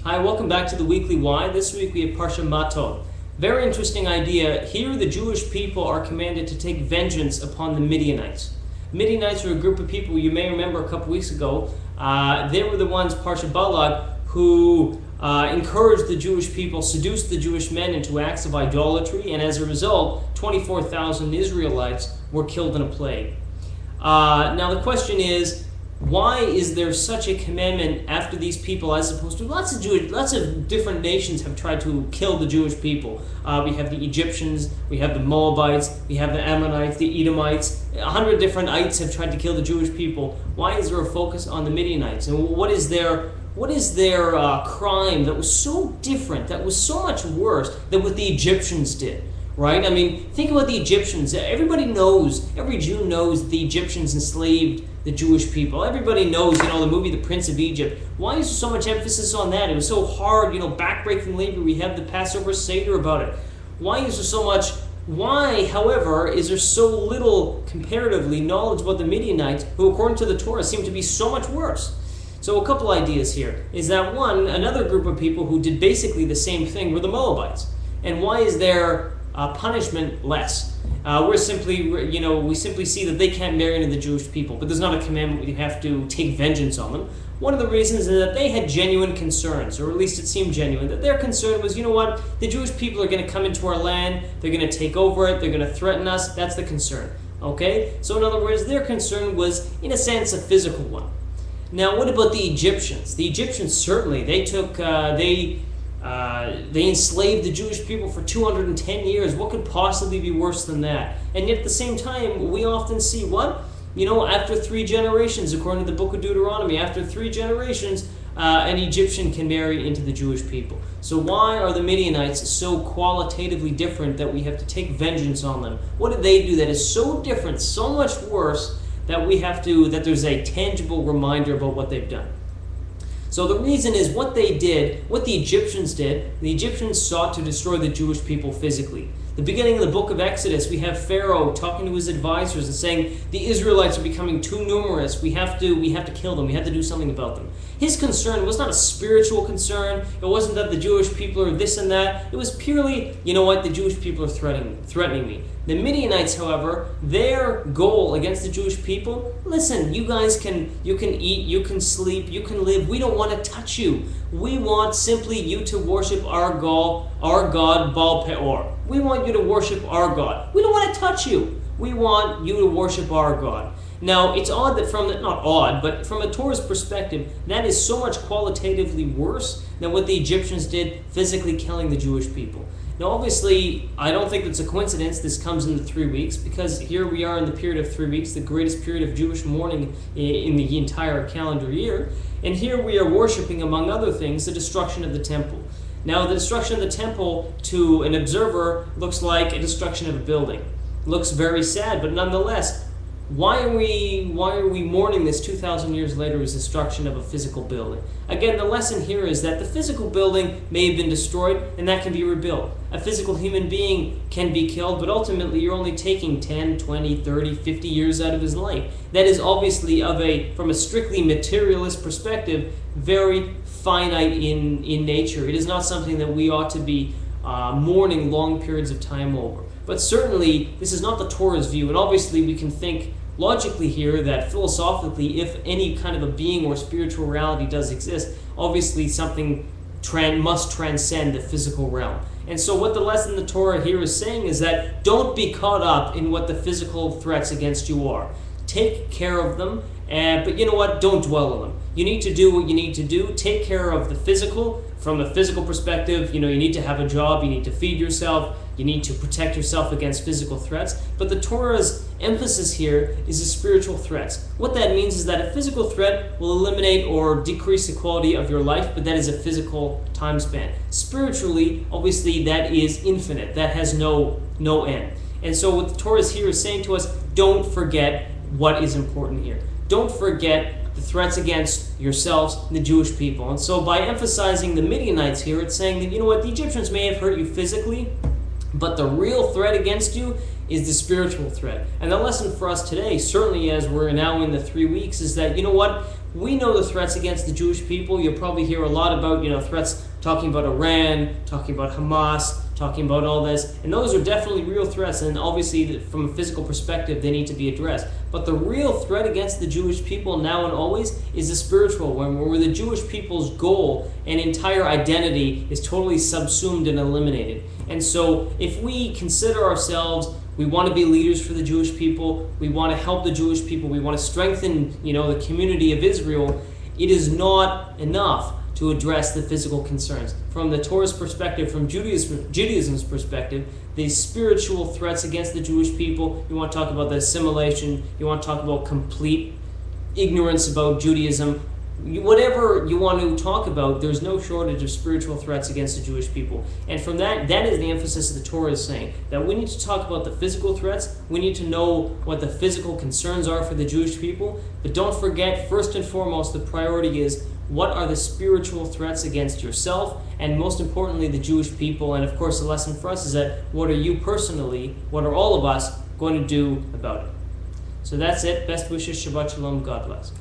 Hi, welcome back to the Weekly Why. This week we have Parsha Matot. Very interesting idea. Here the Jewish people are commanded to take vengeance upon the Midianites. Midianites were a group of people you may remember a couple weeks ago. They were the ones, Parsha Balak, who encouraged the Jewish people, seduced the Jewish men into acts of idolatry, and as a result, 24,000 Israelites were killed in a plague. Now the question is, why is there such a commandment after these people, as opposed to lots of different nations have tried to kill the Jewish people? We have the Egyptians, we have the Moabites, we have the Ammonites, the Edomites. 100 different ites have tried to kill the Jewish people. Why is there a focus on the Midianites? And what is their crime that was so different, that was so much worse than what the Egyptians did? Right? I mean, think about the Egyptians. Everybody knows, every Jew knows the Egyptians enslaved the Jewish people. Everybody knows, the movie The Prince of Egypt. Why is there so much emphasis on that? It was so hard, backbreaking labor. We have the Passover Seder about it. Why is there so much? Why, however, is there so little comparatively knowledge about the Midianites, who according to the Torah seem to be so much worse? So a couple ideas here is that one, another group of people who did basically the same thing were the Moabites. And why is their punishment less? We simply see that they can't marry into the Jewish people, but there's not a commandment where you have to take vengeance on them. One of the reasons is that they had genuine concerns, or at least it seemed genuine, that their concern was, the Jewish people are going to come into our land, they're going to take over it, they're going to threaten us. That's the concern. Okay? So in other words, their concern was, in a sense, a physical one. Now, what about the Egyptians? The Egyptians certainly, they enslaved the Jewish people for 210 years. What could possibly be worse than that? And yet at the same time, we often see what? After 3 generations, according to the book of Deuteronomy, after 3 generations, an Egyptian can marry into the Jewish people. So why are the Midianites so qualitatively different that we have to take vengeance on them? What did they do that is so different, so much worse, that there's a tangible reminder about what they've done? So the reason is what the Egyptians did. The Egyptians sought to destroy the Jewish people physically. The beginning of the book of Exodus, we have Pharaoh talking to his advisors and saying, the Israelites are becoming too numerous. We have to kill them. We have to do something about them. His concern was not a spiritual concern. It wasn't that the Jewish people are this and that. It was purely, the Jewish people are threatening me. The Midianites, however, their goal against the Jewish people, listen, you guys you can eat, you can sleep, you can live. We don't want to touch you. We want simply you to worship our God, Baal Peor. We want you to worship our God. We don't want to touch you. We want you to worship our God. Now, it's odd that not odd, but from a Torah's perspective, that is so much qualitatively worse than what the Egyptians did, physically killing the Jewish people. Now, obviously, I don't think it's a coincidence this comes in the 3 weeks, because here we are in the period of 3 weeks, the greatest period of Jewish mourning in the entire calendar year. And here we are worshiping, among other things, the destruction of the temple. Now, the destruction of the temple, to an observer, looks like a destruction of a building. It looks very sad, but nonetheless, why are we mourning this 2,000 years later as destruction of a physical building? Again, the lesson here is that the physical building may have been destroyed, and that can be rebuilt. A physical human being can be killed, but ultimately you're only taking 10, 20, 30, 50 years out of his life. That is obviously from a strictly materialist perspective, very finite in nature. It is not something that we ought to be mourning long periods of time over. But certainly, this is not the Torah's view, and obviously we can think logically here that philosophically, if any kind of a being or spiritual reality does exist, obviously something must transcend the physical realm. And so what the lesson the Torah here is saying is that don't be caught up in what the physical threats against you are. Take care of them, but you know what? Don't dwell on them. You need to do what you need to do. Take care of the physical. From a physical perspective, you need to have a job, you need to feed yourself, you need to protect yourself against physical threats. But the Torah's emphasis here is the spiritual threats. What that means is that a physical threat will eliminate or decrease the quality of your life, but that is a physical time span. Spiritually, obviously, that is infinite. That has no end. And so what the Torah here is saying to us, don't forget what is important here. Don't forget the threats against yourselves and the Jewish people. And so by emphasizing the Midianites here, it's saying that, the Egyptians may have hurt you physically, but the real threat against you is the spiritual threat. And the lesson for us today, certainly as we're now in the 3 weeks, is that, we know the threats against the Jewish people. You'll probably hear a lot about, threats talking about Iran, talking about Hamas, talking about all this. And those are definitely real threats, and obviously from a physical perspective, they need to be addressed. But the real threat against the Jewish people now and always is the spiritual one, where the Jewish people's goal and entire identity is totally subsumed and eliminated. And so if we consider ourselves, we want to be leaders for the Jewish people, we want to help the Jewish people, we want to strengthen, the community of Israel, it is not enough to address the physical concerns. From the Torah's perspective, from Judaism's perspective, the spiritual threats against the Jewish people, you want to talk about the assimilation, you want to talk about complete ignorance about Judaism, whatever you want to talk about, there's no shortage of spiritual threats against the Jewish people. And from that is the emphasis of the Torah is saying, that we need to talk about the physical threats, we need to know what the physical concerns are for the Jewish people, but don't forget, first and foremost, the priority is, what are the spiritual threats against yourself, and most importantly, the Jewish people? And of course, the lesson for us is that, what are you personally, what are all of us going to do about it? So that's it. Best wishes. Shabbat Shalom. God bless.